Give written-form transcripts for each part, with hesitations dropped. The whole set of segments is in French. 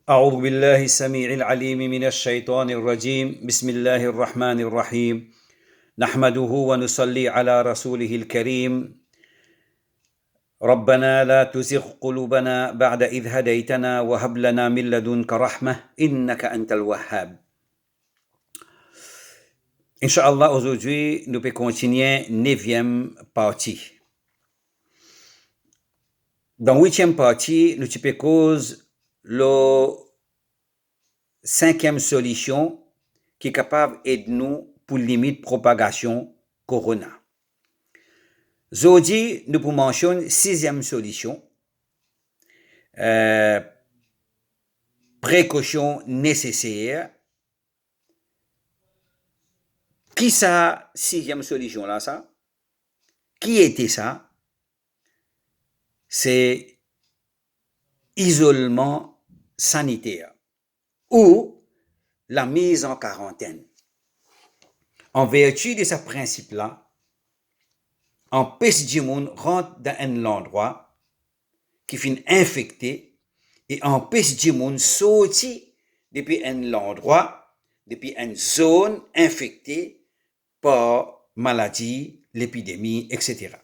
أعوذ بالله السميع العليم من الشيطان الرجيم بسم الله الرحمن الرحيم نحمده ونصلي على رسوله الكريم ربنا لا تزغ قلوبنا بعد إذ هديتنا وهب لنا من لدنك رحمة إنك أنت الوهاب. Inch'Allah, aujourd'hui, nous pouvons continuer 9e partie. Dans 8e partie, nous pouvons cause la 5e solution qui est capable d'aider nous pour limiter la propagation corona. Aujourd'hui, nous pouvons mentionner 6e solution, précaution nécessaire. Qui ça, 6e solution là, ça? Qui était ça? C'est isolement sanitaire ou la mise en quarantaine. En vertu de ce principe-là, empêche du monde rentre dans un endroit qui finit infecté et empêche du monde sortir depuis un endroit, depuis une zone infectée par maladie, l'épidémie, etc.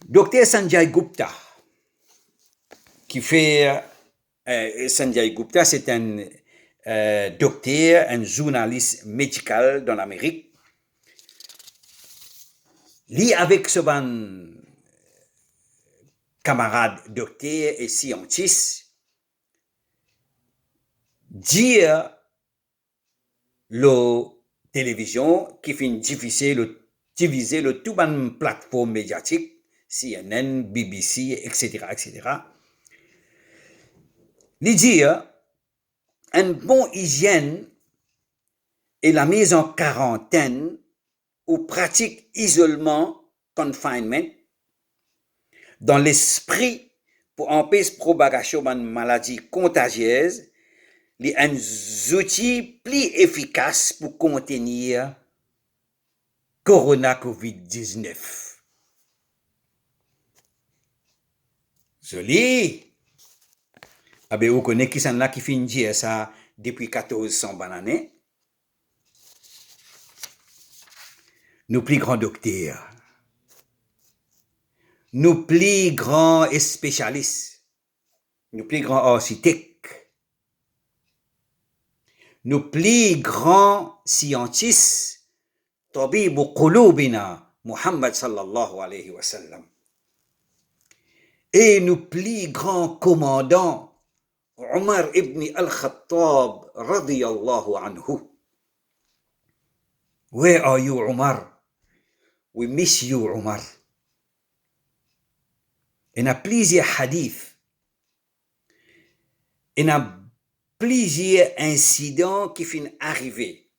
Docteur Sanjay Gupta, Sanjay Gupta, c'est un docteur, un journaliste médical dans l'Amérique. Lui, avec son camarade docteur et scientiste, dire la télévision qui finit diviser le tout ban plateforme médiatique, CNN, BBC, etc., etc. Il dit une bonne hygiène et la mise en quarantaine ou pratique isolement, confinement, dans l'esprit pour empêcher la propagation d'une maladie contagieuse, les un outil plus efficace pour contenir Corona COVID-19. Joli. Ah ben, vous connaissez qui sont là qui finit dire ça depuis 1400 années. Nos plus grands docteurs, nos plus grands spécialistes, nos plus grands architectes, nos plus grands scientifiques, طبيب قلوبنا Muhammad sallallahu alayhi wa sallam. Et nos plus grands commandants, Omar ibn al-Khattab radiyallahu anhu. Where are you, Omar? We miss you, Omar. Il y a plusieurs hadiths. Il y a plusieurs incidents qui finissent arriver,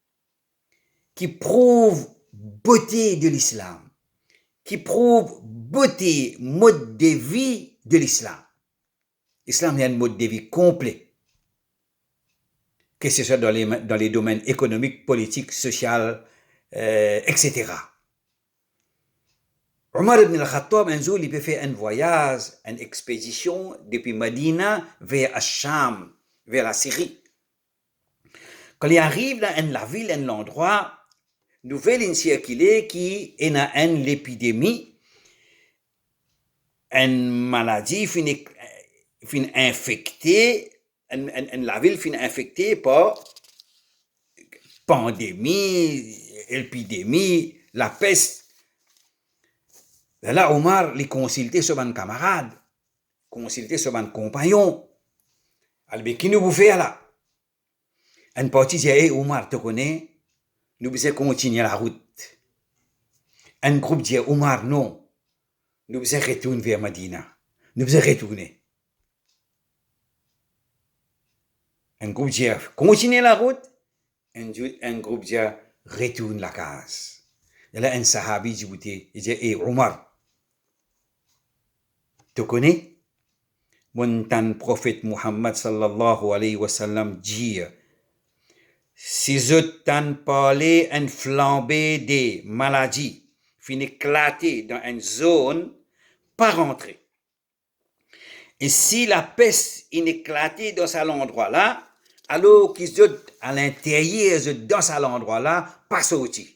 qui prouvent beauté de l'islam, qui prouvent beauté, mode de vie de l'islam. L'islam est un mode de vie complet, que ce soit dans les domaines économiques, politiques, sociaux, etc. Omar ibn al-Khattab, un jour, il peut faire un voyage, une expédition depuis Medina vers Asham, vers la Syrie. Quand il arrive dans la ville, dans l'endroit, nouvelle circulée qui est dans l'épidémie, une maladie finit infectée, la ville finit infectée par pandémie, épidémie, la peste. Là, Omar, il consultait sur un camarade, consultait sur un compagnon. Alors, qui nous fait là? Un parti dit, hey, Omar, tu connais? Nous devons continuer la route. Un groupe dit, Omar, non. Nous devons retourner vers Medina. Nous devons retourner. Un groupe dit, continuer la route. Un groupe dit, retourne la case. Et là, un sahabi dit, hey, Omar, tu connais? Mon prophète Muhammad sallallahu alayhi wa sallam dit, si je t'en parlais une flambée des maladies, finit éclater dans une zone, pas rentrer. Et si la peste inéclaté dans cet endroit-là, alors qu'ils sont à l'intérieur, dans cet endroit-là, pas sorti.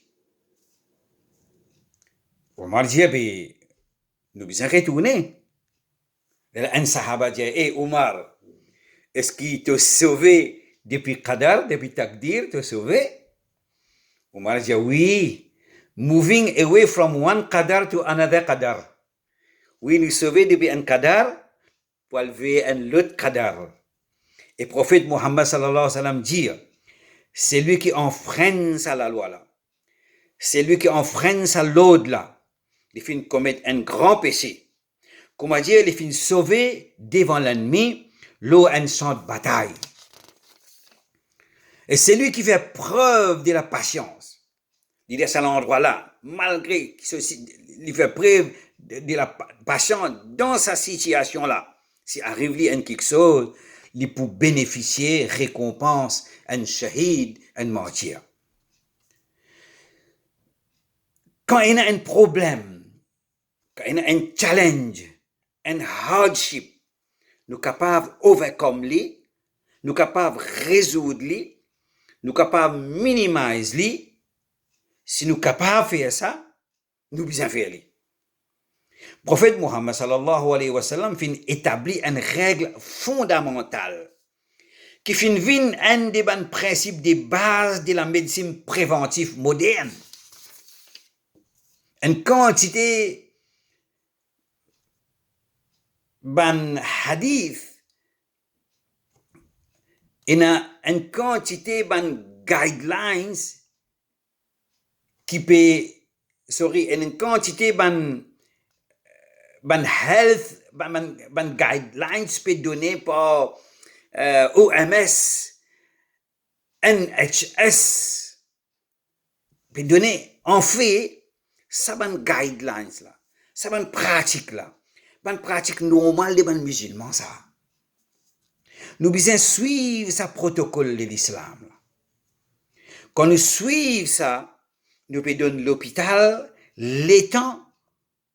Omar dit, ben, nous besoin retourner. Un sahaba dit, hey Omar, est-ce qu'il t'a sauvé depuis Qadar, depuis Takdir, t'a sauvé? Omar dit, oui. Moving away from one Qadar to another Qadar. Oui, nous sauver depuis un Qadar pour aller un autre Qadar. Et le prophète Mohammed sallallahu alayhi wa sallam dit, c'est lui qui enfreint la loi là. C'est lui qui enfreint sa l'ordre là. Il finit commettre un grand péché. Comment dire, il finit sauver devant l'ennemi, l'eau une sainte bataille. Et c'est lui qui fait preuve de la patience. Il est à cet endroit-là, malgré qu'il fait preuve de la patience dans sa situation-là. Si arrive lui quelque chose, il peut bénéficier récompense, un shahid, un martyr. Quand il y a un problème, quand il y a un challenge, un hardship, nous sommes capables d'overcome lui, nous sommes capables de résoudre lui, nous sommes capables de minimiser lui. Si nous sommes capables de faire ça, nous devons faire lui. Le prophète Mohammed sallallahu alayhi wa sallam fin établi une règle fondamentale qui fin vin un des principes de base de la médecine préventive moderne. Une quantité ban hadith, une quantité ban guidelines qui peut, une quantité ban health, ban guidelines peut donner par OMS, NHS, peut donner, en fait, ça ban guidelines là, ça ban pratique là, ban pratique normale des ban musulmans ça. Nous devons suivre ce protocole de l'islam là. Quand nous suivons ça, nous pouvons donner l'hôpital les temps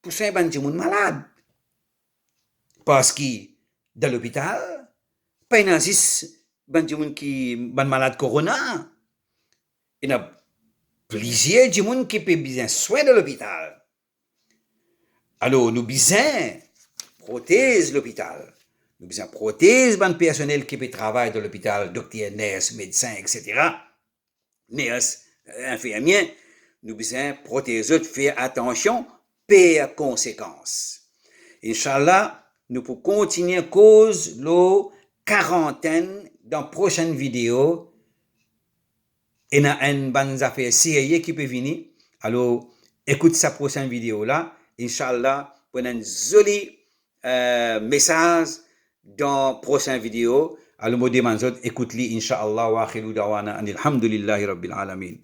pour soigner des gens malades. Parce que dans l'hôpital, pas un des gens qui sont malades corona. Il y a plusieurs gens qui peuvent bien soigner dans l'hôpital. Alors, nous besoin protéger l'hôpital. Nous besoin protéger le personnel qui peut travailler dans l'hôpital, docteur, nurse, médecin, etc. Nurse, infirmier. Nous besoin protéger, faire attention, payer conséquences. Inch'Allah, nous pouvons continuer cause la quarantaine dans la prochaine vidéo. Il y a une bonne affaire sérieuse qui peut venir. Alors, écoute sa prochaine vidéo là. Inch'Allah, pour un joli message dans la prochaine vidéo. Alors, je demande écoute-le, Inch'Allah, wa akhiru dawana, alhamdulillahi rabbil alamin.